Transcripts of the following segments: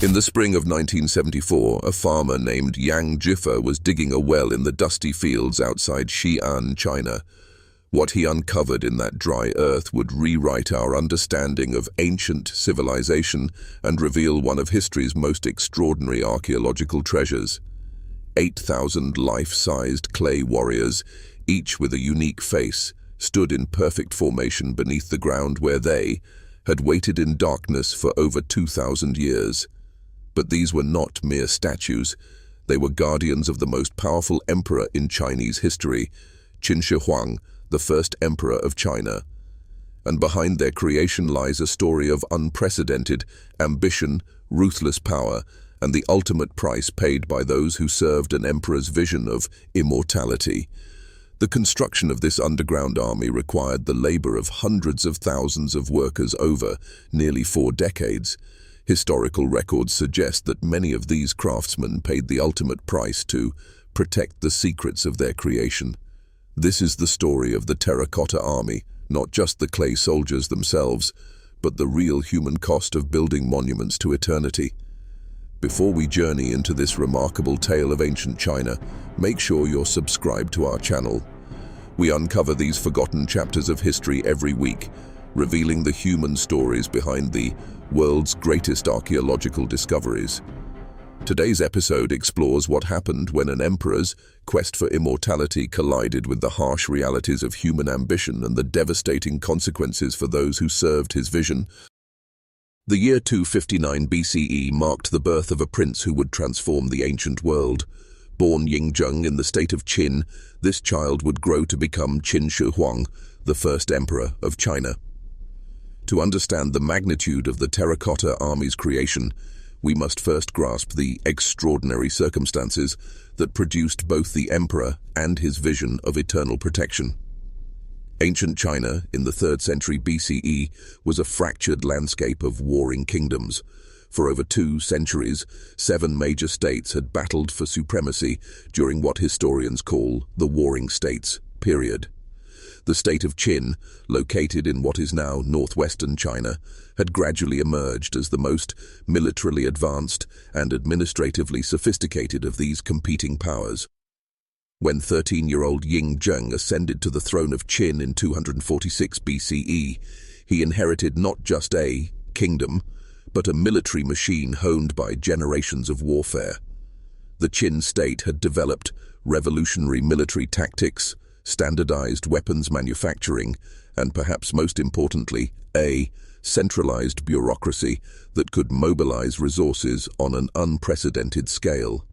In the spring of 1974, a farmer named Yang Jiffa was digging a well in the dusty fields outside Xi'an, China. What he uncovered in that dry earth would rewrite our understanding of ancient civilization and reveal one of history's most extraordinary archaeological treasures. 8,000 life-sized clay warriors, each with a unique face, stood in perfect formation beneath the ground where they had waited in darkness for over 2,000 years. But these were not mere statues. They were guardians of the most powerful emperor in Chinese history, Qin Shi Huang, the first emperor of China. And behind their creation lies a story of unprecedented ambition, ruthless power, and the ultimate price paid by those who served an emperor's vision of immortality. The construction of this underground army required the labor of hundreds of thousands of workers over nearly 4 decades. Historical records suggest that many of these craftsmen paid the ultimate price to protect the secrets of their creation. This is the story of the Terracotta Army, not just the clay soldiers themselves, but the real human cost of building monuments to eternity. Before we journey into this remarkable tale of ancient China, make sure you're subscribed to our channel. We uncover these forgotten chapters of history every week, revealing the human stories behind the world's greatest archaeological discoveries. Today's episode explores what happened when an emperor's quest for immortality collided with the harsh realities of human ambition and the devastating consequences for those who served his vision. The year 259 BCE marked the birth of a prince who would transform the ancient world. Born Yingzheng in the state of Qin, this child would grow to become Qin Shi Huang, the first emperor of China. To understand the magnitude of the Terracotta Army's creation, we must first grasp the extraordinary circumstances that produced both the emperor and his vision of eternal protection. Ancient China, in the 3rd century BCE, was a fractured landscape of warring kingdoms. For over 2 centuries, 7 major states had battled for supremacy during what historians call the Warring States period. The state of Qin, located in what is now northwestern China, had gradually emerged as the most militarily advanced and administratively sophisticated of these competing powers. When 13-year-old Yingzheng ascended to the throne of Qin in 246 BCE, he inherited not just a kingdom, but a military machine honed by generations of warfare. The Qin state had developed revolutionary military tactics, standardized weapons manufacturing, and perhaps most importantly, a centralized bureaucracy that could mobilize resources on an unprecedented scale.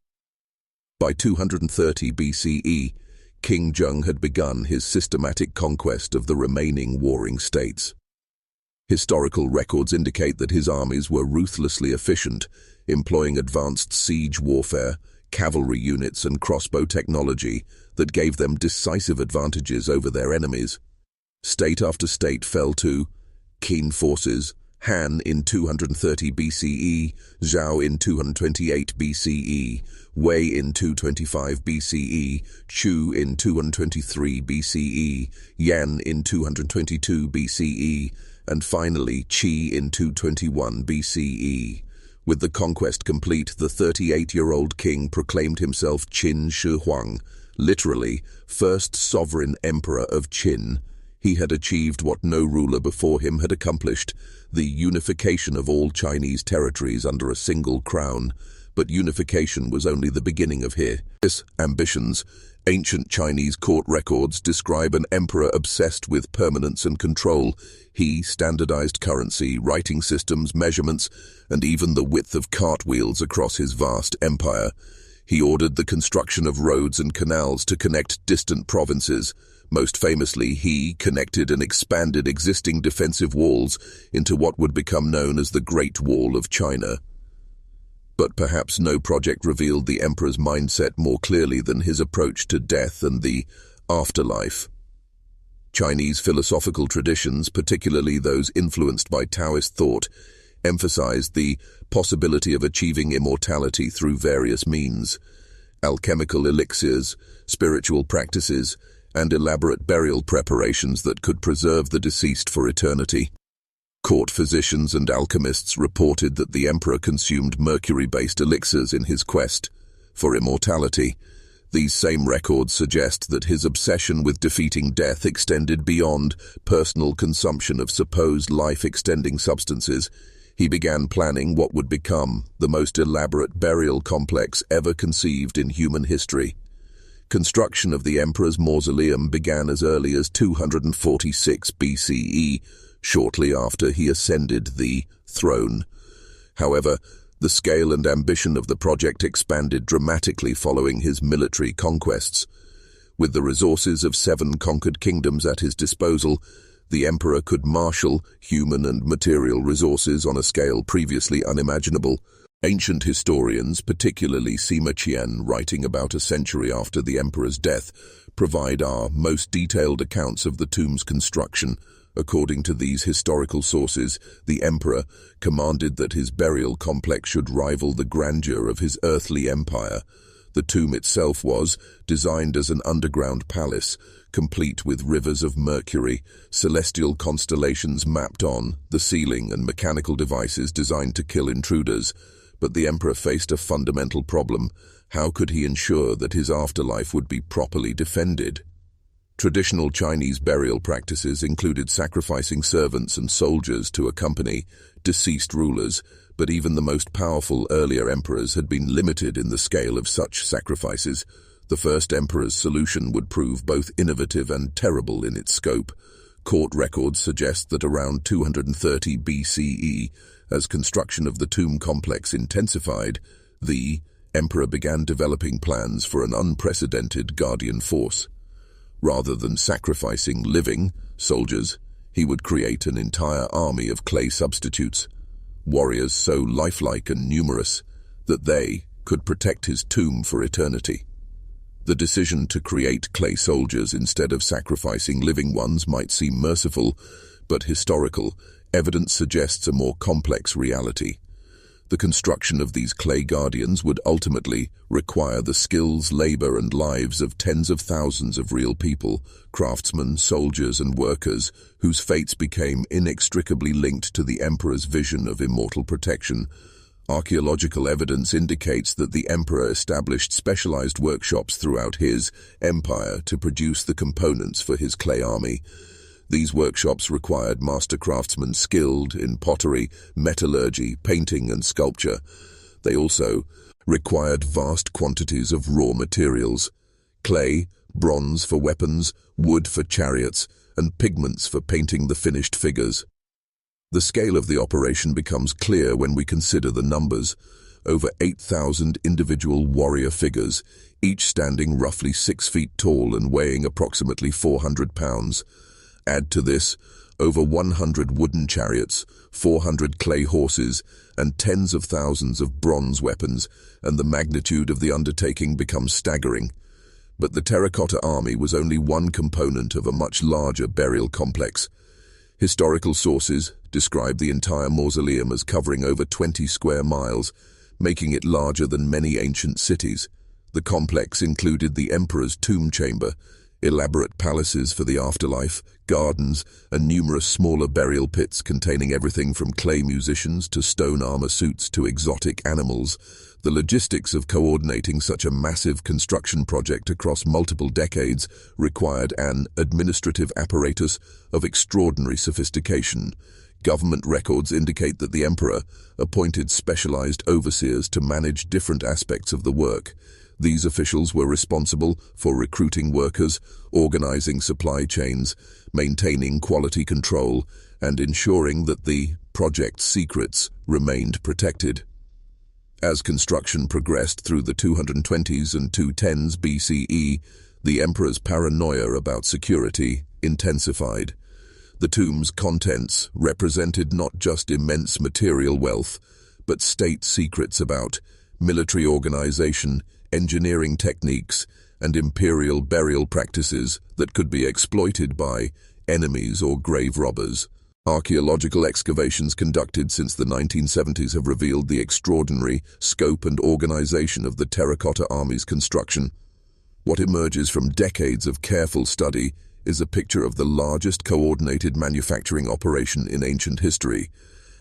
By 230 BCE, King Zheng had begun his systematic conquest of the remaining warring states. Historical records indicate that his armies were ruthlessly efficient, employing advanced siege warfare, cavalry units and crossbow technology that gave them decisive advantages over their enemies. State after state fell to Qin forces: Han in 230 BCE, Zhao in 228 BCE, Wei in 225 BCE, Chu in 223 BCE, Yan in 222 BCE, and finally Qi in 221 BCE. With the conquest complete, the 38-year-old king proclaimed himself Qin Shi Huang, literally, first sovereign emperor of Qin. He had achieved what no ruler before him had accomplished, the unification of all Chinese territories under a single crown. But unification was only the beginning of his ambitions. Ancient Chinese court records describe an emperor obsessed with permanence and control. He standardized currency, writing systems, measurements, and even the width of cartwheels across his vast empire. He ordered the construction of roads and canals to connect distant provinces. Most famously, he connected and expanded existing defensive walls into what would become known as the Great Wall of China. But perhaps no project revealed the emperor's mindset more clearly than his approach to death and the afterlife. Chinese philosophical traditions, particularly those influenced by Taoist thought, emphasized the possibility of achieving immortality through various means: alchemical elixirs, spiritual practices, and elaborate burial preparations that could preserve the deceased for eternity. Court physicians and alchemists reported that the emperor consumed mercury-based elixirs in his quest for immortality. These same records suggest that his obsession with defeating death extended beyond personal consumption of supposed life-extending substances. He began planning what would become the most elaborate burial complex ever conceived in human history. Construction of the emperor's mausoleum began as early as 246 BCE, shortly after he ascended the throne. However, the scale and ambition of the project expanded dramatically following his military conquests. With the resources of 7 conquered kingdoms at his disposal, the emperor could marshal human and material resources on a scale previously unimaginable. Ancient historians, particularly Sima Qian, writing about a century after the emperor's death, provide our most detailed accounts of the tomb's construction. According to these historical sources, the emperor commanded that his burial complex should rival the grandeur of his earthly empire. The tomb itself was designed as an underground palace, complete with rivers of mercury, celestial constellations mapped on the ceiling, and mechanical devices designed to kill intruders. But the emperor faced a fundamental problem. How could he ensure that his afterlife would be properly defended? Traditional Chinese burial practices included sacrificing servants and soldiers to accompany deceased rulers, but even the most powerful earlier emperors had been limited in the scale of such sacrifices. The first emperor's solution would prove both innovative and terrible in its scope. Court records suggest that around 230 BCE, as construction of the tomb complex intensified, the emperor began developing plans for an unprecedented guardian force. Rather than sacrificing living soldiers, he would create an entire army of clay substitutes, warriors so lifelike and numerous that they could protect his tomb for eternity. The decision to create clay soldiers instead of sacrificing living ones might seem merciful, but historical evidence suggests a more complex reality. The construction of these clay guardians would ultimately require the skills, labor, and lives of tens of thousands of real people, craftsmen, soldiers, and workers, whose fates became inextricably linked to the emperor's vision of immortal protection. Archaeological evidence indicates that the emperor established specialized workshops throughout his empire to produce the components for his clay army. These workshops required master craftsmen skilled in pottery, metallurgy, painting, and sculpture. They also required vast quantities of raw materials: clay, bronze for weapons, wood for chariots, and pigments for painting the finished figures. The scale of the operation becomes clear when we consider the numbers. Over 8,000 individual warrior figures, each standing roughly 6 feet tall and weighing approximately 400 pounds. Add to this over 100 wooden chariots, 400 clay horses, and tens of thousands of bronze weapons, and the magnitude of the undertaking becomes staggering. But the Terracotta Army was only one component of a much larger burial complex. Historical sources describe the entire mausoleum as covering over 20 square miles, making it larger than many ancient cities. The complex included the emperor's tomb chamber, elaborate palaces for the afterlife, gardens, and numerous smaller burial pits containing everything from clay musicians to stone armor suits to exotic animals. The logistics of coordinating such a massive construction project across multiple decades required an administrative apparatus of extraordinary sophistication. Government records indicate that the emperor appointed specialized overseers to manage different aspects of the work. These officials were responsible for recruiting workers, organizing supply chains, maintaining quality control, and ensuring that the project's secrets remained protected. As construction progressed through the 220s and 210s BCE, the emperor's paranoia about security intensified. The tomb's contents represented not just immense material wealth, but state secrets about military organization, engineering techniques, and imperial burial practices that could be exploited by enemies or grave robbers. Archaeological excavations conducted since the 1970s have revealed the extraordinary scope and organization of the Terracotta Army's construction. What emerges from decades of careful study is a picture of the largest coordinated manufacturing operation in ancient history,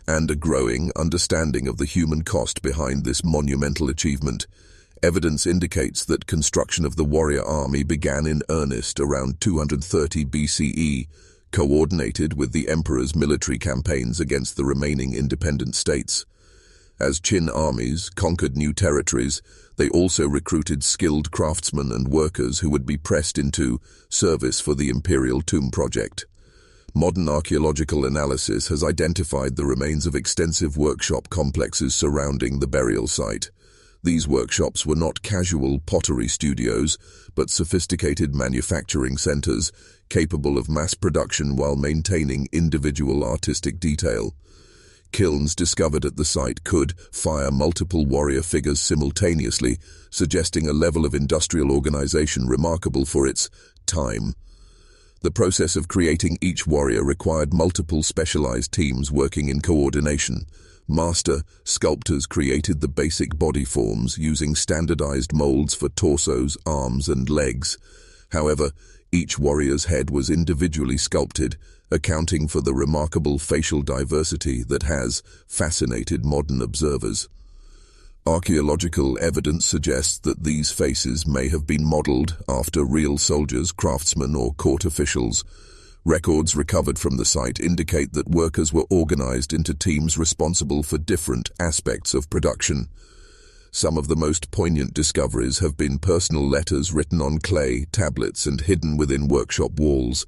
and a growing understanding of the human cost behind this monumental achievement. Evidence indicates that construction of the warrior army began in earnest around 230 BCE, coordinated with the emperor's military campaigns against the remaining independent states. As Qin armies conquered new territories, they also recruited skilled craftsmen and workers who would be pressed into service for the Imperial tomb project. Modern archaeological analysis has identified the remains of extensive workshop complexes surrounding the burial site. These workshops were not casual pottery studios, but sophisticated manufacturing centers capable of mass production while maintaining individual artistic detail. Kilns discovered at the site could fire multiple warrior figures simultaneously, suggesting a level of industrial organization remarkable for its time. The process of creating each warrior required multiple specialized teams working in coordination. Master sculptors created the basic body forms using standardized molds for torsos, arms, and legs. However, each warrior's head was individually sculpted, accounting for the remarkable facial diversity that has fascinated modern observers. Archaeological evidence suggests that these faces may have been modeled after real soldiers, craftsmen, or court officials. Records recovered from the site indicate that workers were organized into teams responsible for different aspects of production. Some of the most poignant discoveries have been personal letters written on clay tablets and hidden within workshop walls.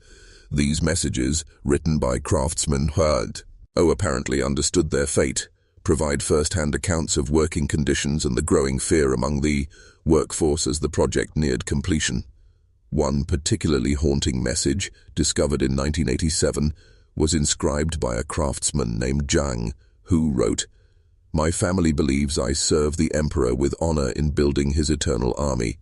These messages, written by craftsmen who apparently understood their fate, provide first-hand accounts of working conditions and the growing fear among the workforce as the project neared completion. One particularly haunting message, discovered in 1987, was inscribed by a craftsman named Zhang, who wrote, "My family believes I serve the emperor with honor in building his eternal army.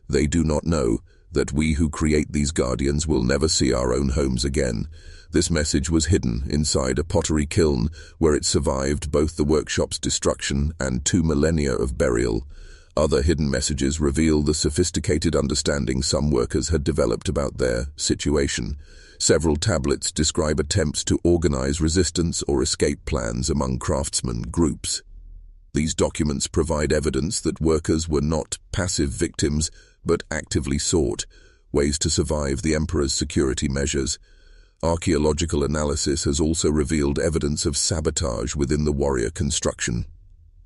They do not know that we who create these guardians will never see our own homes again." This message was hidden inside a pottery kiln where it survived both the workshop's destruction and 2 millennia of burial. Other hidden messages reveal the sophisticated understanding some workers had developed about their situation. Several tablets describe attempts to organize resistance or escape plans among craftsmen groups. These documents provide evidence that workers were not passive victims, but actively sought ways to survive the emperor's security measures. Archaeological analysis has also revealed evidence of sabotage within the warrior construction.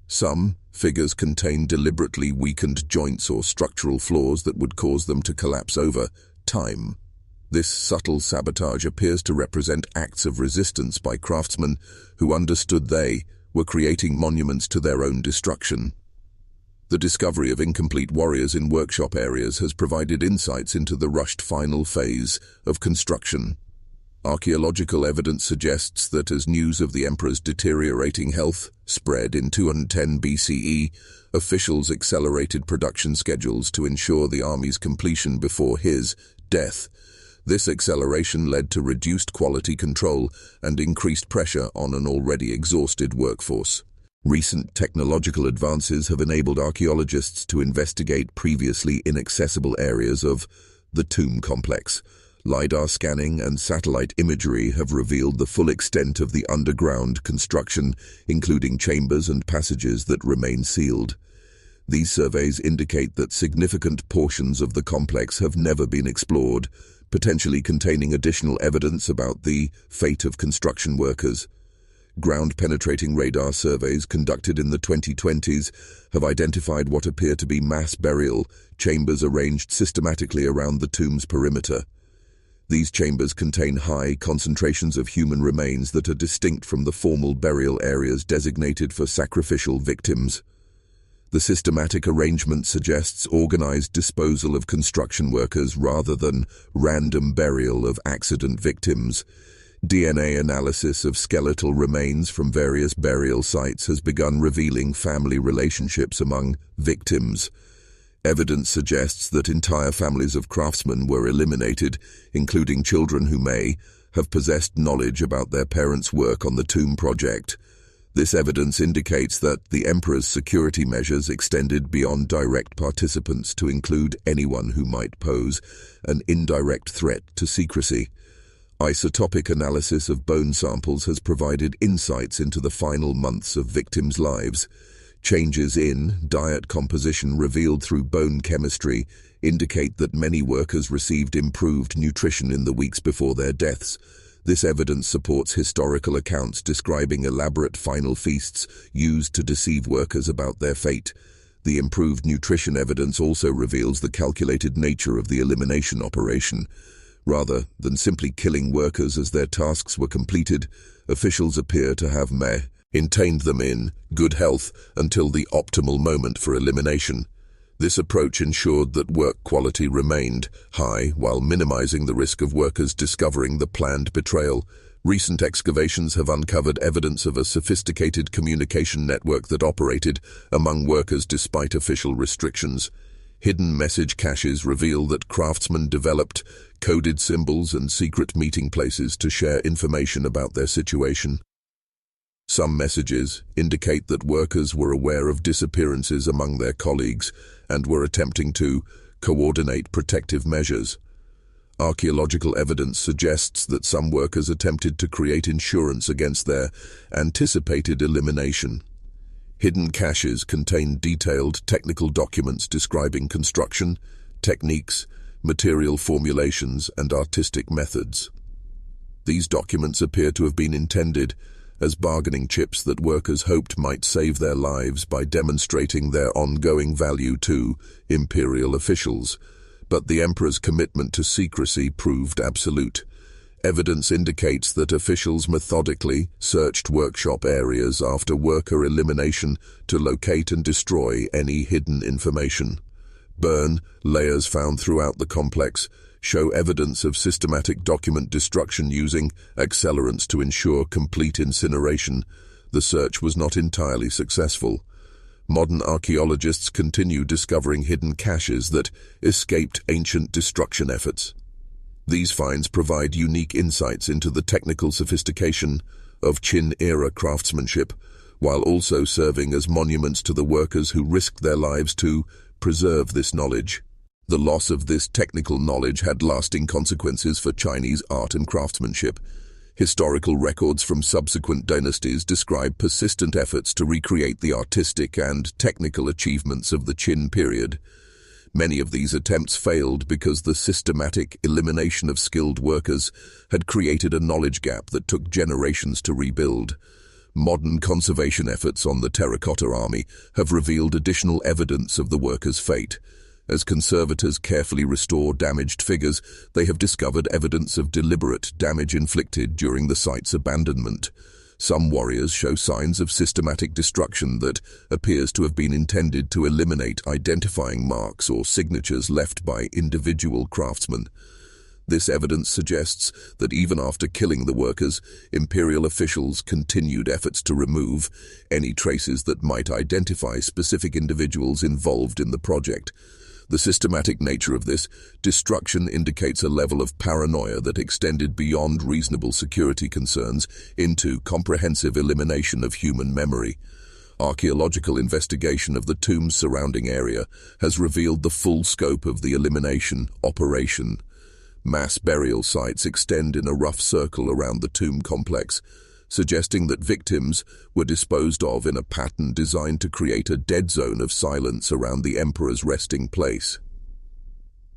Some figures contain deliberately weakened joints or structural flaws that would cause them to collapse over time. This subtle sabotage appears to represent acts of resistance by craftsmen who understood they were creating monuments to their own destruction. The discovery of incomplete warriors in workshop areas has provided insights into the rushed final phase of construction. Archaeological evidence suggests that as news of the emperor's deteriorating health spread in 210 BCE, officials accelerated production schedules to ensure the army's completion before his death. This acceleration led to reduced quality control and increased pressure on an already exhausted workforce. Recent technological advances have enabled archaeologists to investigate previously inaccessible areas of the tomb complex. LiDAR scanning and satellite imagery have revealed the full extent of the underground construction, including chambers and passages that remain sealed. These surveys indicate that significant portions of the complex have never been explored, potentially containing additional evidence about the fate of construction workers. Ground-penetrating radar surveys conducted in the 2020s have identified what appear to be mass burial chambers arranged systematically around the tomb's perimeter. These chambers contain high concentrations of human remains that are distinct from the formal burial areas designated for sacrificial victims. The systematic arrangement suggests organized disposal of construction workers rather than random burial of accident victims. DNA analysis of skeletal remains from various burial sites has begun revealing family relationships among victims. Evidence suggests that entire families of craftsmen were eliminated, including children who may have possessed knowledge about their parents' work on the tomb project. This evidence indicates that the emperor's security measures extended beyond direct participants to include anyone who might pose an indirect threat to secrecy. Isotopic analysis of bone samples has provided insights into the final months of victims' lives. Changes in diet composition revealed through bone chemistry indicate that many workers received improved nutrition in the weeks before their deaths. This evidence supports historical accounts describing elaborate final feasts used to deceive workers about their fate. The improved nutrition evidence also reveals the calculated nature of the elimination operation. Rather than simply killing workers as their tasks were completed, officials appear to have maintained them in good health until the optimal moment for elimination. This approach ensured that work quality remained high while minimizing the risk of workers discovering the planned betrayal. Recent excavations have uncovered evidence of a sophisticated communication network that operated among workers despite official restrictions. Hidden message caches reveal that craftsmen developed coded symbols and secret meeting places to share information about their situation. Some messages indicate that workers were aware of disappearances among their colleagues and were attempting to coordinate protective measures. Archaeological evidence suggests that some workers attempted to create insurance against their anticipated elimination. Hidden caches contain detailed technical documents describing construction, techniques, material formulations, and artistic methods. These documents appear to have been intended as bargaining chips that workers hoped might save their lives by demonstrating their ongoing value to imperial officials. But the emperor's commitment to secrecy proved absolute. Evidence indicates that officials methodically searched workshop areas after worker elimination to locate and destroy any hidden information. Burn layers found throughout the complex show evidence of systematic document destruction using accelerants to ensure complete incineration. The search was not entirely successful. Modern archaeologists continue discovering hidden caches that escaped ancient destruction efforts. These finds provide unique insights into the technical sophistication of Qin-era craftsmanship, while also serving as monuments to the workers who risked their lives to preserve this knowledge. The loss of this technical knowledge had lasting consequences for Chinese art and craftsmanship. Historical records from subsequent dynasties describe persistent efforts to recreate the artistic and technical achievements of the Qin period. Many of these attempts failed because the systematic elimination of skilled workers had created a knowledge gap that took generations to rebuild. Modern conservation efforts on the Terracotta Army have revealed additional evidence of the workers' fate. As conservators carefully restore damaged figures, they have discovered evidence of deliberate damage inflicted during the site's abandonment. Some warriors show signs of systematic destruction that appears to have been intended to eliminate identifying marks or signatures left by individual craftsmen. This evidence suggests that even after killing the workers, imperial officials continued efforts to remove any traces that might identify specific individuals involved in the project. The systematic nature of this destruction indicates a level of paranoia that extended beyond reasonable security concerns into comprehensive elimination of human memory. Archaeological investigation of the tombs surrounding area has revealed the full scope of the elimination operation. Mass burial sites extend in a rough circle around the tomb complex, suggesting that victims were disposed of in a pattern designed to create a dead zone of silence around the emperor's resting place.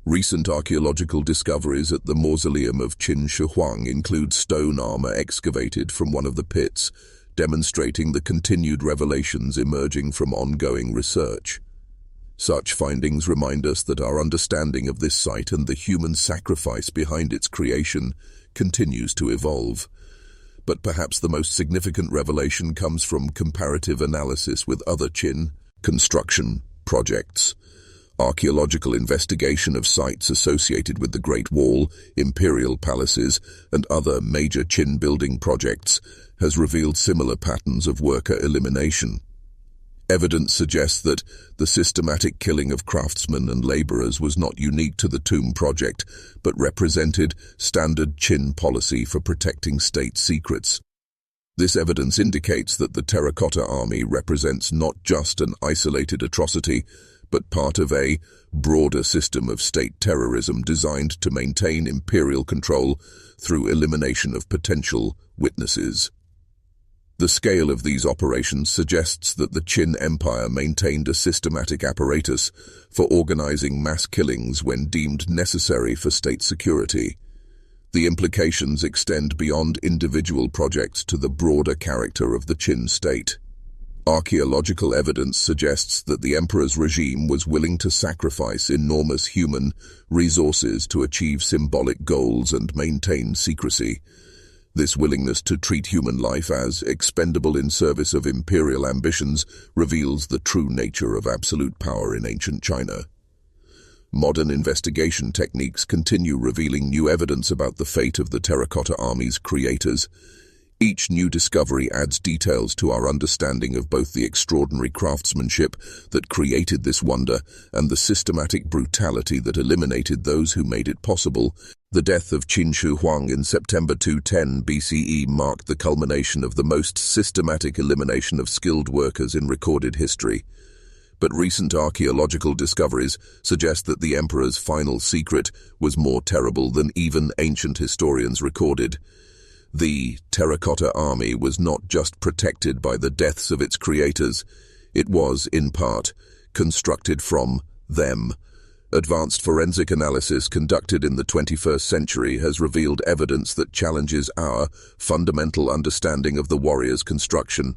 Recent archaeological discoveries at the mausoleum of Qin Shi Huang include stone armor excavated from one of the pits, demonstrating the continued revelations emerging from ongoing research. Such findings remind us that our understanding of this site and the human sacrifice behind its creation continues to evolve. But perhaps the most significant revelation comes from comparative analysis with other Qin construction projects. Archaeological investigation of sites associated with the Great Wall, imperial palaces, and other major Qin building projects has revealed similar patterns of worker elimination. Evidence suggests that the systematic killing of craftsmen and laborers was not unique to the tomb project, but represented standard Qin policy for protecting state secrets. This evidence indicates that the Terracotta Army represents not just an isolated atrocity, but part of a broader system of state terrorism designed to maintain imperial control through elimination of potential witnesses. The scale of these operations suggests that the Qin Empire maintained a systematic apparatus for organizing mass killings when deemed necessary for state security. The implications extend beyond individual projects to the broader character of the Qin state. Archaeological evidence suggests that the emperor's regime was willing to sacrifice enormous human resources to achieve symbolic goals and maintain secrecy. This willingness to treat human life as expendable in service of imperial ambitions reveals the true nature of absolute power in ancient China. Modern investigation techniques continue revealing new evidence about the fate of the Terracotta Army's creators. Each new discovery adds details to our understanding of both the extraordinary craftsmanship that created this wonder and the systematic brutality that eliminated those who made it possible. The death of Qin Shi Huang in September 210 BCE marked the culmination of the most systematic elimination of skilled workers in recorded history. But recent archaeological discoveries suggest that the emperor's final secret was more terrible than even ancient historians recorded. The Terracotta Army was not just protected by the deaths of its creators, it was, in part, constructed from them. Advanced forensic analysis conducted in the 21st century has revealed evidence that challenges our fundamental understanding of the warrior's construction.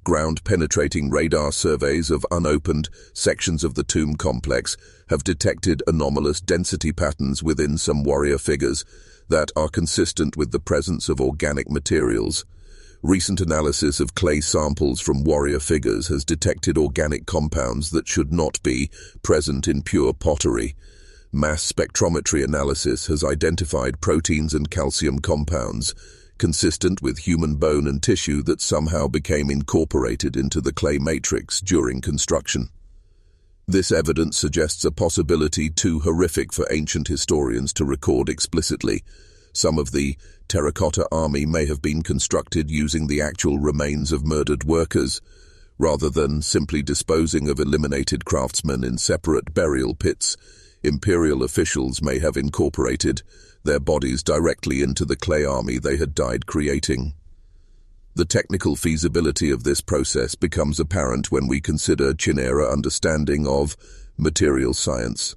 Ground-penetrating radar surveys of unopened sections of the tomb complex have detected anomalous density patterns within some warrior figures that are consistent with the presence of organic materials. Recent analysis of clay samples from warrior figures has detected organic compounds that should not be present in pure pottery. Mass spectrometry analysis has identified proteins and calcium compounds consistent with human bone and tissue that somehow became incorporated into the clay matrix during construction. This evidence suggests a possibility too horrific for ancient historians to record explicitly. Some of the Terracotta Army may have been constructed using the actual remains of murdered workers, rather than simply disposing of eliminated craftsmen in separate burial pits. Imperial officials may have incorporated their bodies directly into the clay army they had died creating. The technical feasibility of this process becomes apparent when we consider Qin-era understanding of material science.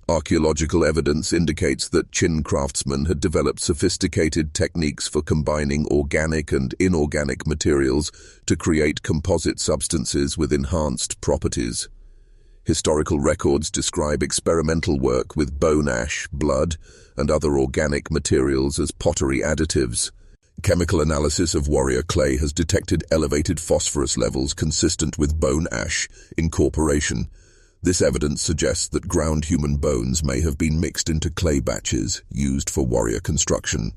Archaeological evidence indicates that Qin craftsmen had developed sophisticated techniques for combining organic and inorganic materials to create composite substances with enhanced properties. Historical records describe experimental work with bone ash, blood, and other organic materials as pottery additives. Chemical analysis of warrior clay has detected elevated phosphorus levels consistent with bone ash incorporation. This evidence suggests that ground human bones may have been mixed into clay batches used for warrior construction.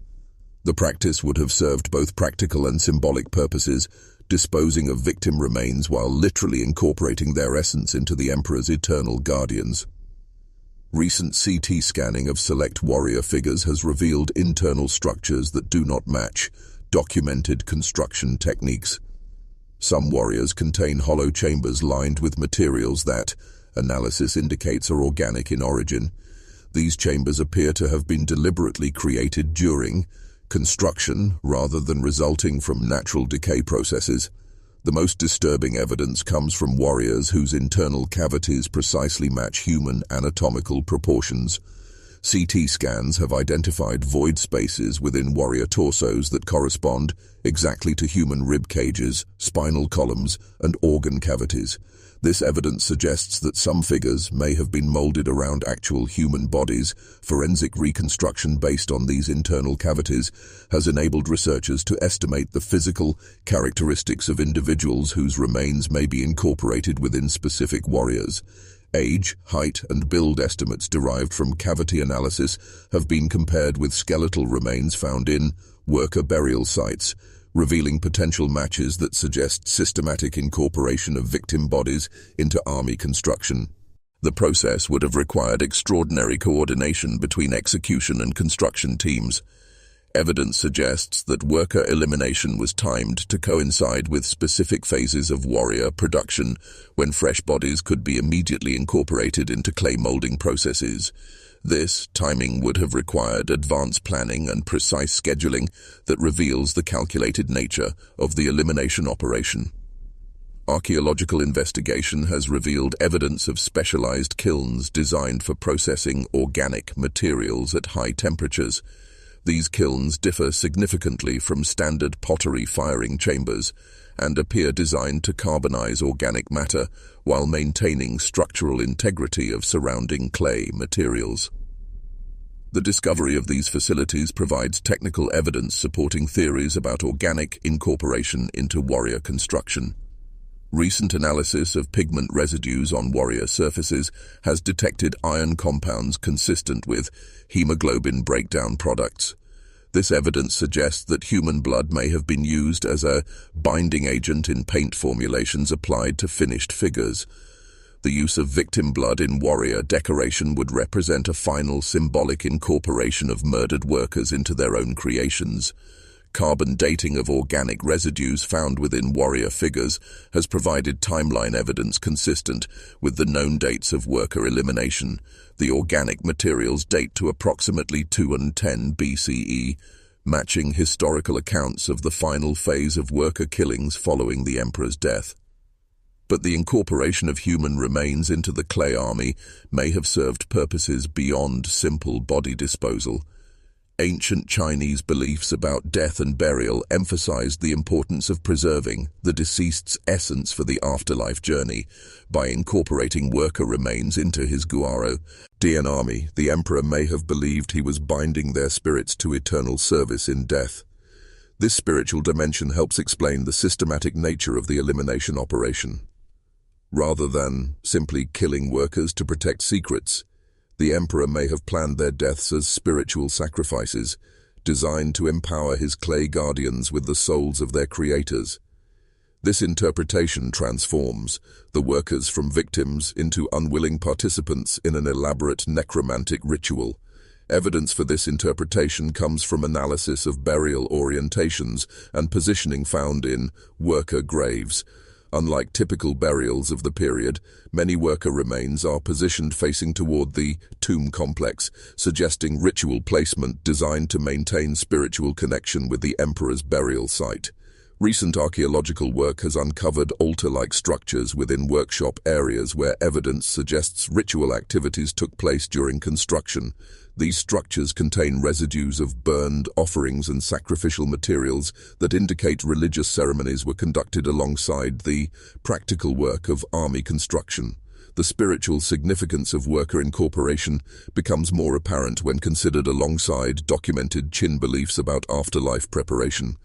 The practice would have served both practical and symbolic purposes, disposing of victim remains while literally incorporating their essence into the emperor's eternal guardians. Recent CT scanning of select warrior figures has revealed internal structures that do not match documented construction techniques. Some warriors contain hollow chambers lined with materials that analysis indicates are organic in origin. These chambers appear to have been deliberately created during construction rather than resulting from natural decay processes. The most disturbing evidence comes from warriors whose internal cavities precisely match human anatomical proportions. CT scans have identified void spaces within warrior torsos that correspond exactly to human rib cages, spinal columns, and organ cavities. This evidence suggests that some figures may have been molded around actual human bodies. Forensic reconstruction based on these internal cavities has enabled researchers to estimate the physical characteristics of individuals whose remains may be incorporated within specific warriors. Age, height, and build estimates derived from cavity analysis have been compared with skeletal remains found in worker burial sites, revealing potential matches that suggest systematic incorporation of victim bodies into army construction. The process would have required extraordinary coordination between execution and construction teams. Evidence suggests that worker elimination was timed to coincide with specific phases of warrior production, when fresh bodies could be immediately incorporated into clay molding processes. This timing would have required advanced planning and precise scheduling that reveals the calculated nature of the elimination operation. Archaeological investigation has revealed evidence of specialized kilns designed for processing organic materials at high temperatures. These kilns differ significantly from standard pottery firing chambers and appear designed to carbonize organic matter while maintaining structural integrity of surrounding clay materials. The discovery of these facilities provides technical evidence supporting theories about organic incorporation into warrior construction. Recent analysis of pigment residues on warrior surfaces has detected iron compounds consistent with hemoglobin breakdown products. This evidence suggests that human blood may have been used as a binding agent in paint formulations applied to finished figures. The use of victim blood in warrior decoration would represent a final symbolic incorporation of murdered workers into their own creations. Carbon dating of organic residues found within warrior figures has provided timeline evidence consistent with the known dates of worker elimination. The organic materials date to approximately 210 BCE, matching historical accounts of the final phase of worker killings following the emperor's death. But the incorporation of human remains into the clay army may have served purposes beyond simple body disposal. Ancient Chinese beliefs about death and burial emphasized the importance of preserving the deceased's essence for the afterlife journey. By incorporating worker remains into his guaro, Xi'an army, the emperor may have believed he was binding their spirits to eternal service in death. This spiritual dimension helps explain the systematic nature of the elimination operation. Rather than simply killing workers to protect secrets, the emperor may have planned their deaths as spiritual sacrifices, designed to empower his clay guardians with the souls of their creators. This interpretation transforms the workers from victims into unwilling participants in an elaborate necromantic ritual. Evidence for this interpretation comes from analysis of burial orientations and positioning found in worker graves. Unlike typical burials of the period, many worker remains are positioned facing toward the tomb complex, suggesting ritual placement designed to maintain spiritual connection with the emperor's burial site. Recent archaeological work has uncovered altar-like structures within workshop areas where evidence suggests ritual activities took place during construction. These structures contain residues of burned offerings and sacrificial materials that indicate religious ceremonies were conducted alongside the practical work of army construction. The spiritual significance of worker incorporation becomes more apparent when considered alongside documented Qin beliefs about afterlife preparation.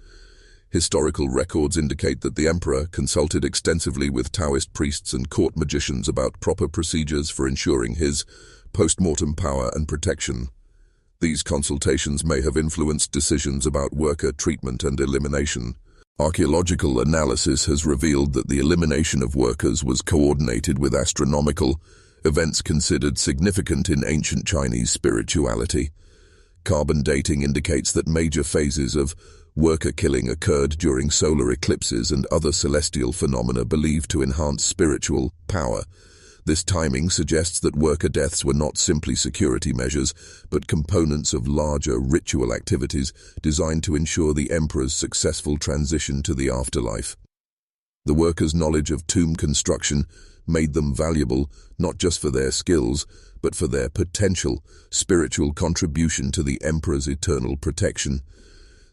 Historical records indicate that the emperor consulted extensively with Taoist priests and court magicians about proper procedures for ensuring his post-mortem power and protection. These consultations may have influenced decisions about worker treatment and elimination. Archaeological analysis has revealed that the elimination of workers was coordinated with astronomical events considered significant in ancient Chinese spirituality. Carbon dating indicates that major phases of worker killing occurred during solar eclipses and other celestial phenomena believed to enhance spiritual power. This timing suggests that worker deaths were not simply security measures, but components of larger ritual activities designed to ensure the emperor's successful transition to the afterlife. The workers' knowledge of tomb construction made them valuable not just for their skills, but for their potential spiritual contribution to the emperor's eternal protection.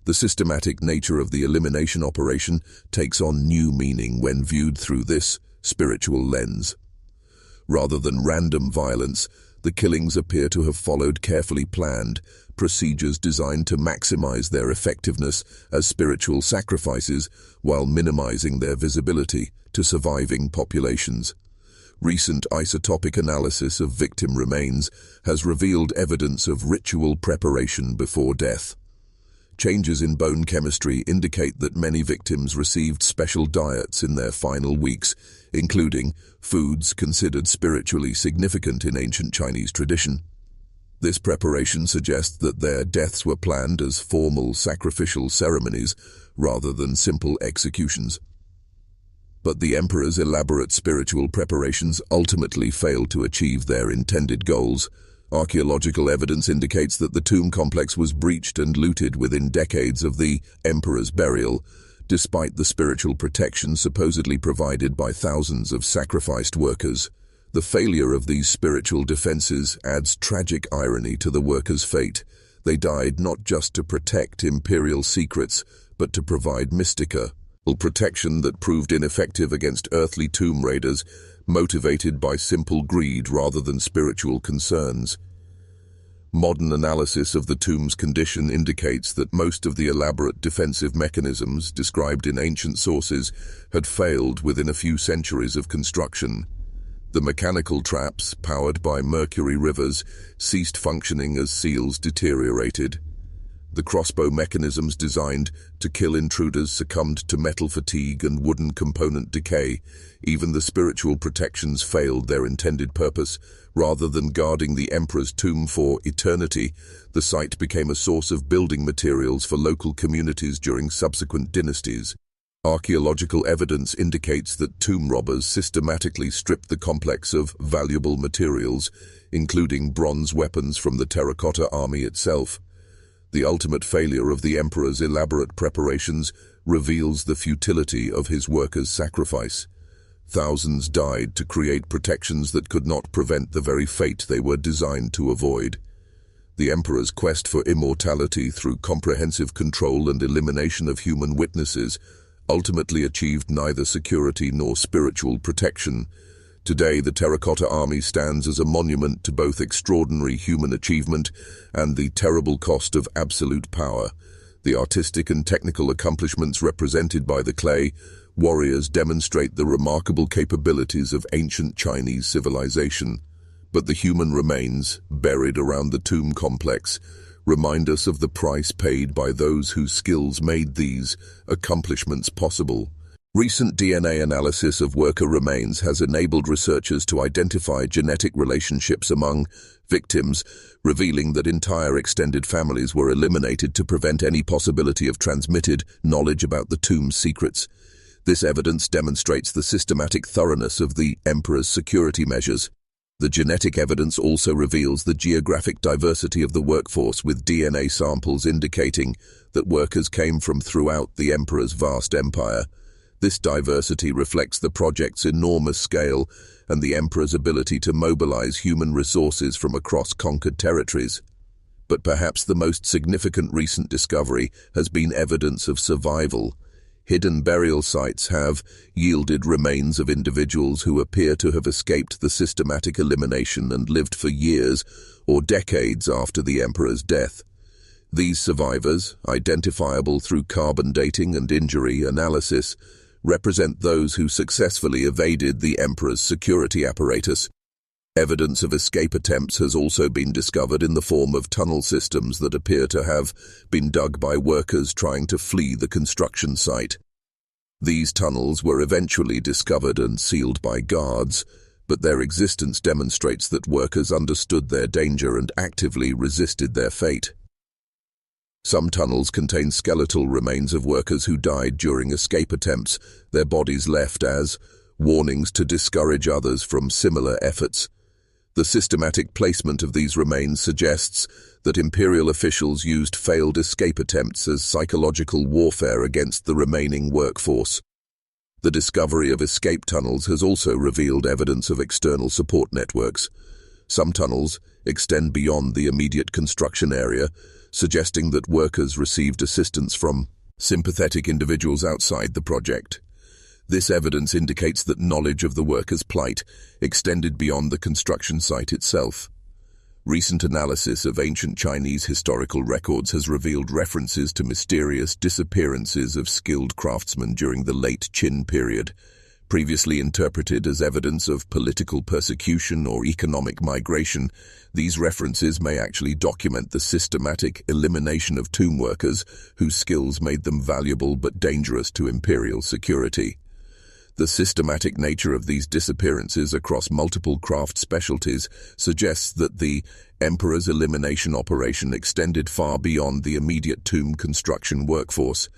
The systematic nature of the elimination operation takes on new meaning when viewed through this spiritual lens. Rather than random violence, the killings appear to have followed carefully planned procedures designed to maximize their effectiveness as spiritual sacrifices while minimizing their visibility to surviving populations. Recent isotopic analysis of victim remains has revealed evidence of ritual preparation before death. Changes in bone chemistry indicate that many victims received special diets in their final weeks, including foods considered spiritually significant in ancient Chinese tradition. This preparation suggests that their deaths were planned as formal sacrificial ceremonies rather than simple executions. But the emperor's elaborate spiritual preparations ultimately failed to achieve their intended goals. Archaeological evidence indicates that the tomb complex was breached and looted within decades of the emperor's burial, despite the spiritual protection supposedly provided by thousands of sacrificed workers. The failure of these spiritual defenses adds tragic irony to the workers' fate. They died not just to protect imperial secrets, but to provide mystica, protection that proved ineffective against earthly tomb raiders, motivated by simple greed rather than spiritual concerns. Modern analysis of the tomb's condition indicates that most of the elaborate defensive mechanisms described in ancient sources had failed within a few centuries of construction. The mechanical traps, powered by mercury rivers, ceased functioning as seals deteriorated. The crossbow mechanisms designed to kill intruders succumbed to metal fatigue and wooden component decay. Even the spiritual protections failed their intended purpose. Rather than guarding the emperor's tomb for eternity, the site became a source of building materials for local communities during subsequent dynasties. Archaeological evidence indicates that tomb robbers systematically stripped the complex of valuable materials, including bronze weapons from the Terracotta Army itself. The ultimate failure of the emperor's elaborate preparations reveals the futility of his workers' sacrifice. Thousands died to create protections that could not prevent the very fate they were designed to avoid. The emperor's quest for immortality through comprehensive control and elimination of human witnesses ultimately achieved neither security nor spiritual protection. Today, the Terracotta Army stands as a monument to both extraordinary human achievement and the terrible cost of absolute power. The artistic and technical accomplishments represented by the clay warriors demonstrate the remarkable capabilities of ancient Chinese civilization. But the human remains, buried around the tomb complex, remind us of the price paid by those whose skills made these accomplishments possible. Recent DNA analysis of worker remains has enabled researchers to identify genetic relationships among victims, revealing that entire extended families were eliminated to prevent any possibility of transmitted knowledge about the tomb's secrets. This evidence demonstrates the systematic thoroughness of the emperor's security measures. The genetic evidence also reveals the geographic diversity of the workforce, with DNA samples indicating that workers came from throughout the emperor's vast empire. This diversity reflects the project's enormous scale and the emperor's ability to mobilize human resources from across conquered territories. But perhaps the most significant recent discovery has been evidence of survival. Hidden burial sites have yielded remains of individuals who appear to have escaped the systematic elimination and lived for years or decades after the emperor's death. These survivors, identifiable through carbon dating and injury analysis, represent those who successfully evaded the emperor's security apparatus. Evidence of escape attempts has also been discovered in the form of tunnel systems that appear to have been dug by workers trying to flee the construction site. These tunnels were eventually discovered and sealed by guards, but their existence demonstrates that workers understood their danger and actively resisted their fate. Some tunnels contain skeletal remains of workers who died during escape attempts, their bodies left as warnings to discourage others from similar efforts. The systematic placement of these remains suggests that imperial officials used failed escape attempts as psychological warfare against the remaining workforce. The discovery of escape tunnels has also revealed evidence of external support networks. Some tunnels extend beyond the immediate construction area, suggesting that workers received assistance from sympathetic individuals outside the project. This evidence indicates that knowledge of the workers' plight extended beyond the construction site itself. Recent analysis of ancient Chinese historical records has revealed references to mysterious disappearances of skilled craftsmen during the late Qin period. Previously interpreted as evidence of political persecution or economic migration, these references may actually document the systematic elimination of tomb workers whose skills made them valuable but dangerous to imperial security. The systematic nature of these disappearances across multiple craft specialties suggests that the emperor's elimination operation extended far beyond the immediate tomb construction workforce.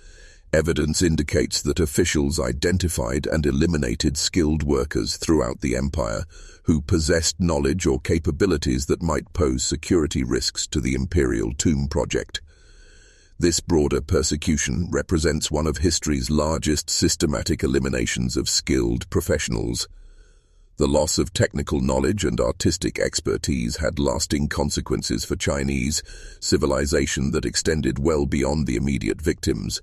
Evidence indicates that officials identified and eliminated skilled workers throughout the empire who possessed knowledge or capabilities that might pose security risks to the Imperial tomb project. This broader persecution represents one of history's largest systematic eliminations of skilled professionals. The loss of technical knowledge and artistic expertise had lasting consequences for Chinese civilization that extended well beyond the immediate victims.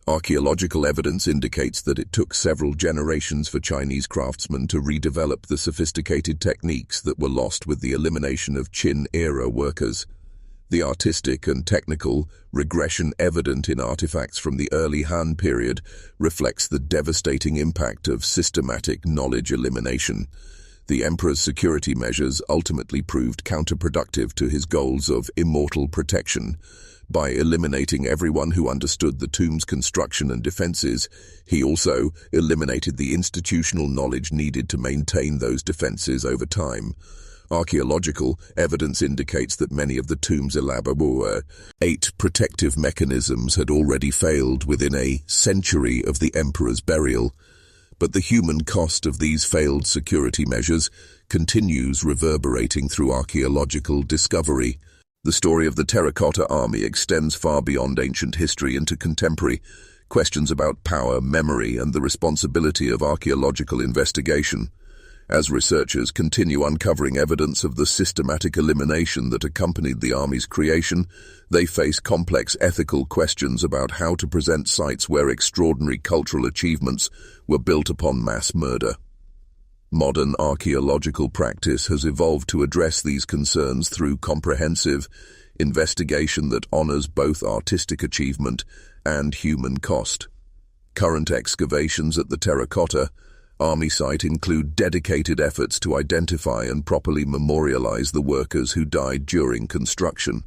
Archaeological evidence indicates that it took several generations for Chinese craftsmen to redevelop the sophisticated techniques that were lost with the elimination of Qin-era workers. The artistic and technical regression evident in artifacts from the early Han period reflects the devastating impact of systematic knowledge elimination. The emperor's security measures ultimately proved counterproductive to his goals of immortal protection. By eliminating everyone who understood the tomb's construction and defenses, he also eliminated the institutional knowledge needed to maintain those defenses over time. Archaeological evidence indicates that many of the tomb's elaborate protective mechanisms had already failed within a century of the emperor's burial. But the human cost of these failed security measures continues reverberating through archaeological discovery. The story of the Terracotta Army extends far beyond ancient history into contemporary questions about power, memory, and the responsibility of archaeological investigation. As researchers continue uncovering evidence of the systematic elimination that accompanied the army's creation, they face complex ethical questions about how to present sites where extraordinary cultural achievements were built upon mass murder. Modern archaeological practice has evolved to address these concerns through comprehensive investigation that honors both artistic achievement and human cost. Current excavations at the Terracotta Army site include dedicated efforts to identify and properly memorialize the workers who died during construction.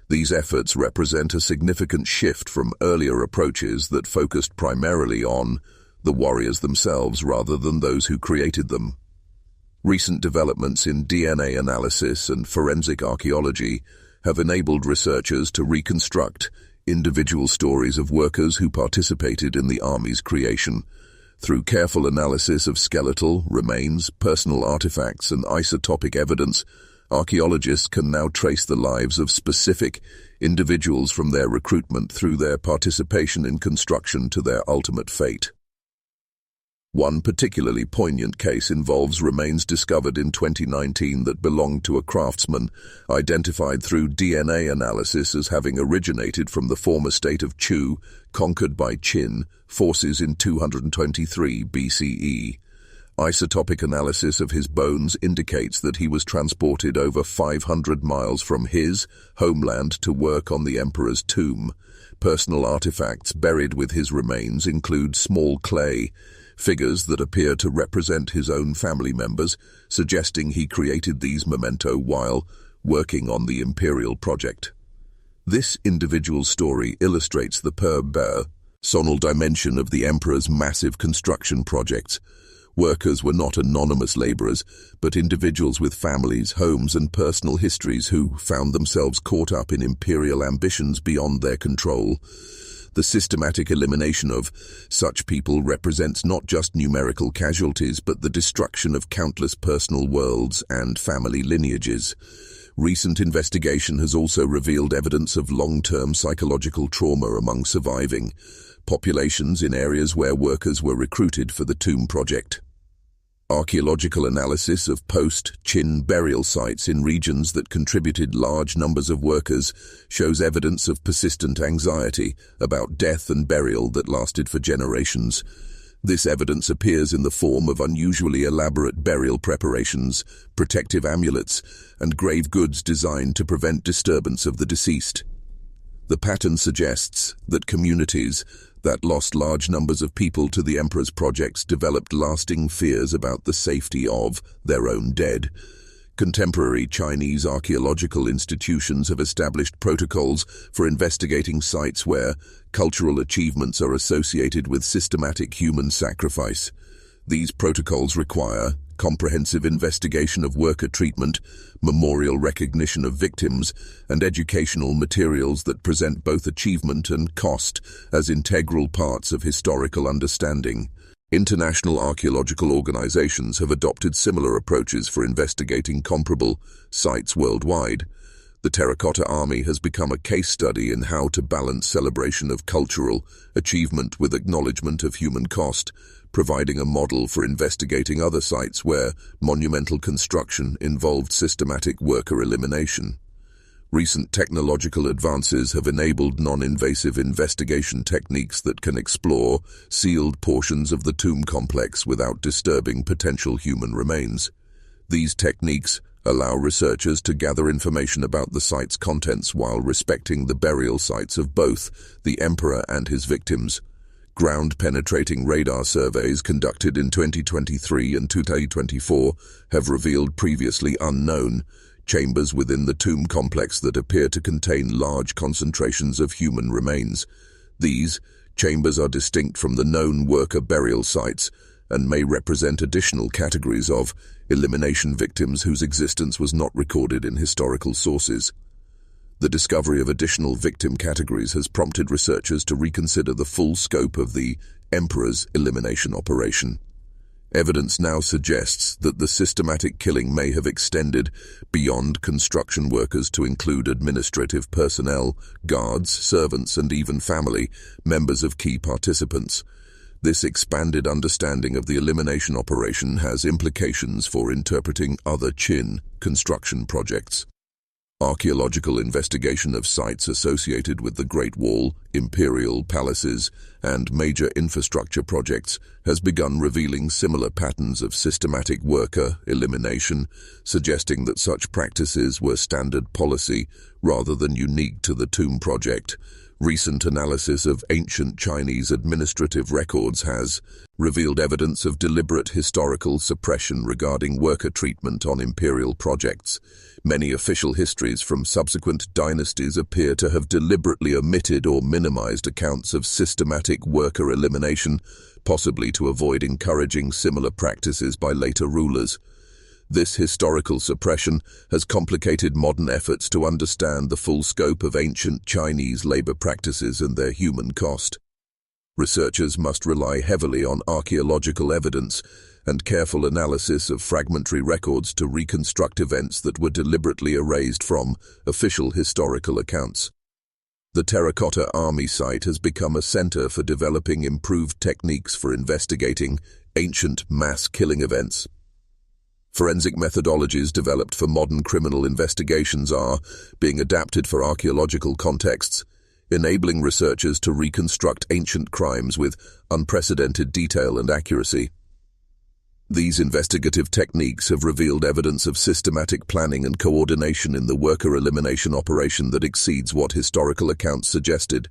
These efforts represent a significant shift from earlier approaches that focused primarily on the warriors themselves rather than those who created them. Recent developments in DNA analysis and forensic archaeology have enabled researchers to reconstruct individual stories of workers who participated in the army's creation. Through careful analysis of skeletal remains, personal artifacts, and isotopic evidence, archaeologists can now trace the lives of specific individuals from their recruitment through their participation in construction to their ultimate fate. One particularly poignant case involves remains discovered in 2019 that belonged to a craftsman, identified through DNA analysis as having originated from the former state of Chu, conquered by Qin forces in 223 BCE. Isotopic analysis of his bones indicates that he was transported over 500 miles from his homeland to work on the emperor's tomb. Personal artifacts buried with his remains include small clay figures that appear to represent his own family members, suggesting he created these memento while working on the Imperial project. This individual story illustrates the personal dimension of the emperor's massive construction projects. Workers were not anonymous laborers, but individuals with families, homes, and personal histories who found themselves caught up in imperial ambitions beyond their control. The systematic elimination of such people represents not just numerical casualties, but the destruction of countless personal worlds and family lineages. Recent investigation has also revealed evidence of long-term psychological trauma among surviving populations in areas where workers were recruited for the tomb project. Archaeological analysis of post-Qin burial sites in regions that contributed large numbers of workers shows evidence of persistent anxiety about death and burial that lasted for generations. This evidence appears in the form of unusually elaborate burial preparations, protective amulets, and grave goods designed to prevent disturbance of the deceased. The pattern suggests that communities that lost large numbers of people to the emperor's projects developed lasting fears about the safety of their own dead. Contemporary Chinese archaeological institutions have established protocols for investigating sites where cultural achievements are associated with systematic human sacrifice. These protocols require comprehensive investigation of worker treatment, memorial recognition of victims, and educational materials that present both achievement and cost as integral parts of historical understanding. International archaeological organizations have adopted similar approaches for investigating comparable sites worldwide. The Terracotta Army has become a case study in how to balance celebration of cultural achievement with acknowledgement of human cost, providing a model for investigating other sites where monumental construction involved systematic worker elimination. Recent technological advances have enabled non-invasive investigation techniques that can explore sealed portions of the tomb complex without disturbing potential human remains. These techniques allow researchers to gather information about the site's contents while respecting the burial sites of both the emperor and his victims. Ground-penetrating radar surveys conducted in 2023 and 2024 have revealed previously unknown chambers within the tomb complex that appear to contain large concentrations of human remains. These chambers are distinct from the known worker burial sites and may represent additional categories of elimination victims whose existence was not recorded in historical sources. The discovery of additional victim categories has prompted researchers to reconsider the full scope of the emperor's elimination operation. Evidence now suggests that the systematic killing may have extended beyond construction workers to include administrative personnel, guards, servants, and even family members of key participants. This expanded understanding of the elimination operation has implications for interpreting other Qin construction projects. Archaeological investigation of sites associated with the Great Wall, imperial palaces, and major infrastructure projects has begun revealing similar patterns of systematic worker elimination, suggesting that such practices were standard policy rather than unique to the tomb project. Recent analysis of ancient Chinese administrative records has revealed evidence of deliberate historical suppression regarding worker treatment on imperial projects. Many official histories from subsequent dynasties appear to have deliberately omitted or minimized accounts of systematic worker elimination, possibly to avoid encouraging similar practices by later rulers. This historical suppression has complicated modern efforts to understand the full scope of ancient Chinese labor practices and their human cost. Researchers must rely heavily on archaeological evidence and careful analysis of fragmentary records to reconstruct events that were deliberately erased from official historical accounts. The Terracotta Army site has become a center for developing improved techniques for investigating ancient mass killing events. Forensic methodologies developed for modern criminal investigations are being adapted for archaeological contexts, enabling researchers to reconstruct ancient crimes with unprecedented detail and accuracy. These investigative techniques have revealed evidence of systematic planning and coordination in the worker elimination operation that exceeds what historical accounts suggested.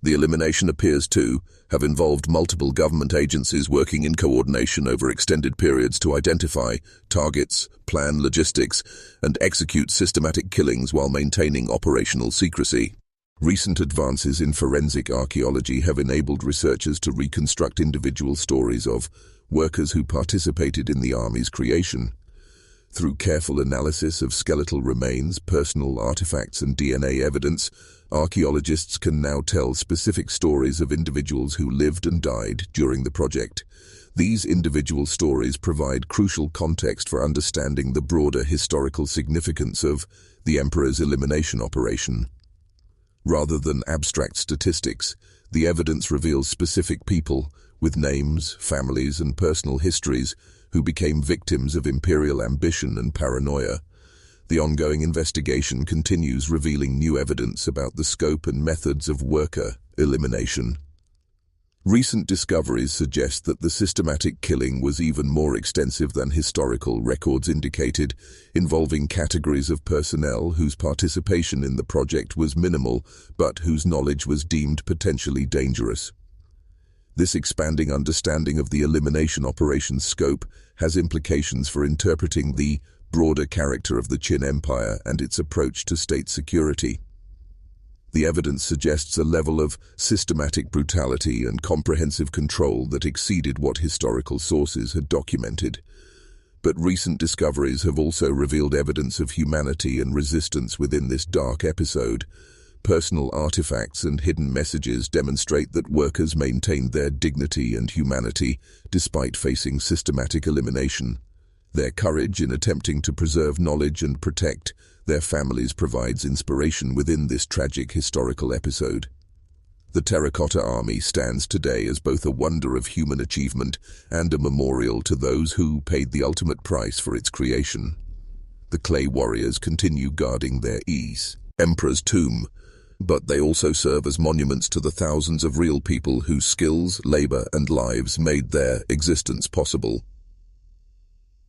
The elimination appears to have involved multiple government agencies working in coordination over extended periods to identify targets, plan logistics, and execute systematic killings while maintaining operational secrecy. Recent advances in forensic archaeology have enabled researchers to reconstruct individual stories of workers who participated in the army's creation. Through careful analysis of skeletal remains, personal artifacts, and DNA evidence, archaeologists can now tell specific stories of individuals who lived and died during the project. These individual stories provide crucial context for understanding the broader historical significance of the emperor's elimination operation. Rather than abstract statistics, the evidence reveals specific people with names, families, and personal histories who became victims of imperial ambition and paranoia. The ongoing investigation continues, revealing new evidence about the scope and methods of worker elimination. Recent discoveries suggest that the systematic killing was even more extensive than historical records indicated, involving categories of personnel whose participation in the project was minimal, but whose knowledge was deemed potentially dangerous. This expanding understanding of the elimination operation's scope has implications for interpreting the broader character of the Qin Empire and its approach to state security. The evidence suggests a level of systematic brutality and comprehensive control that exceeded what historical sources had documented. But recent discoveries have also revealed evidence of humanity and resistance within this dark episode. Personal artifacts and hidden messages demonstrate that workers maintained their dignity and humanity despite facing systematic elimination. Their courage in attempting to preserve knowledge and protect their families provides inspiration within this tragic historical episode. The Terracotta Army stands today as both a wonder of human achievement and a memorial to those who paid the ultimate price for its creation. The clay warriors continue guarding their emperor's tomb, but they also serve as monuments to the thousands of real people whose skills, labor, and lives made their existence possible.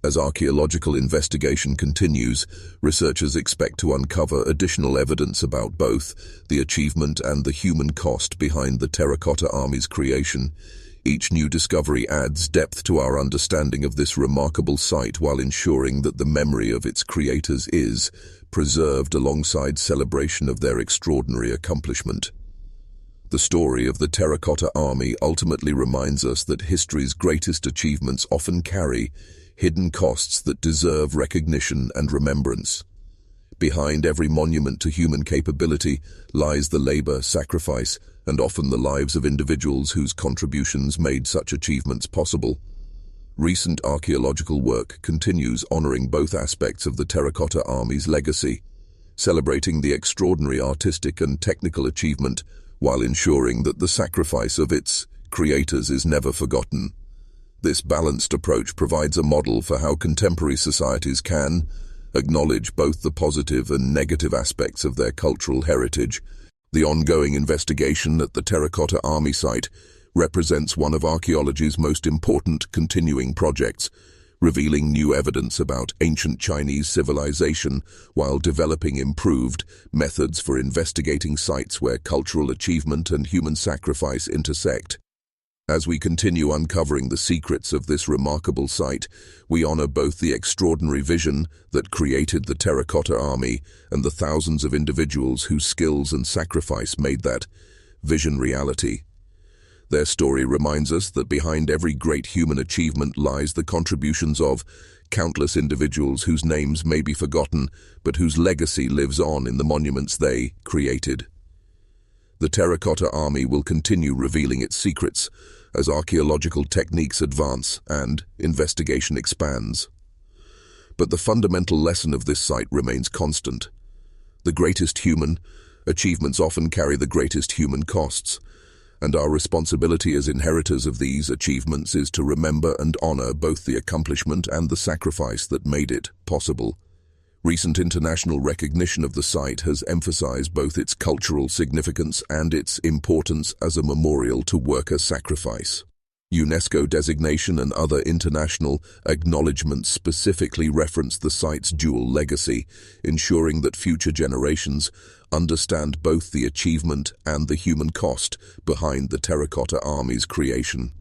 As archaeological investigation continues, researchers expect to uncover additional evidence about both the achievement and the human cost behind the Terracotta Army's creation. Each new discovery adds depth to our understanding of this remarkable site while ensuring that the memory of its creators is preserved alongside celebration of their extraordinary accomplishment. The story of the Terracotta Army ultimately reminds us that history's greatest achievements often carry hidden costs that deserve recognition and remembrance. Behind every monument to human capability lies the labor, sacrifice, and often the lives of individuals whose contributions made such achievements possible. Recent archaeological work continues honoring both aspects of the Terracotta Army's legacy, celebrating the extraordinary artistic and technical achievement while ensuring that the sacrifice of its creators is never forgotten. This balanced approach provides a model for how contemporary societies can acknowledge both the positive and negative aspects of their cultural heritage. The ongoing investigation at the Terracotta Army site represents one of archaeology's most important continuing projects, revealing new evidence about ancient Chinese civilization while developing improved methods for investigating sites where cultural achievement and human sacrifice intersect. As we continue uncovering the secrets of this remarkable site, we honor both the extraordinary vision that created the Terracotta Army and the thousands of individuals whose skills and sacrifice made that vision reality. Their story reminds us that behind every great human achievement lies the contributions of countless individuals whose names may be forgotten, but whose legacy lives on in the monuments they created. The Terracotta Army will continue revealing its secrets as archaeological techniques advance and investigation expands. But the fundamental lesson of this site remains constant. The greatest human achievements often carry the greatest human costs, and our responsibility as inheritors of these achievements is to remember and honor both the accomplishment and the sacrifice that made it possible. Recent international recognition of the site has emphasized both its cultural significance and its importance as a memorial to worker sacrifice. UNESCO designation and other international acknowledgements specifically reference the site's dual legacy, ensuring that future generations understand both the achievement and the human cost behind the Terracotta Army's creation.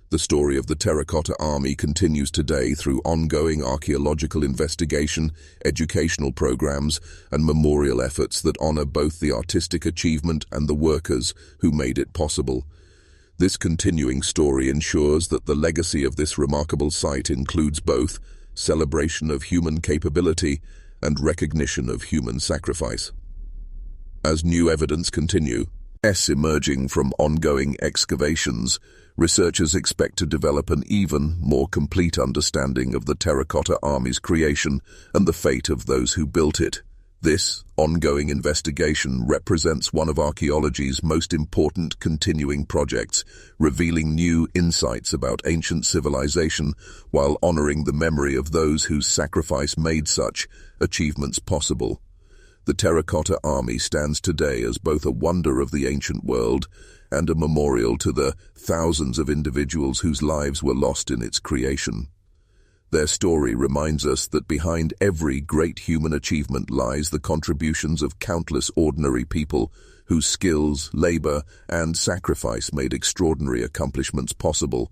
The story of the Terracotta Army continues today through ongoing archaeological investigation, educational programs, and memorial efforts that honor both the artistic achievement and the workers who made it possible. This continuing story ensures that the legacy of this remarkable site includes both celebration of human capability and recognition of human sacrifice. As new evidence continues emerging from ongoing excavations, researchers expect to develop an even more complete understanding of the Terracotta Army's creation and the fate of those who built it. This ongoing investigation represents one of archaeology's most important continuing projects, revealing new insights about ancient civilization while honoring the memory of those whose sacrifice made such achievements possible. The Terracotta Army stands today as both a wonder of the ancient world and a memorial to the thousands of individuals whose lives were lost in its creation. Their story reminds us that behind every great human achievement lies the contributions of countless ordinary people whose skills, labor, and sacrifice made extraordinary accomplishments possible.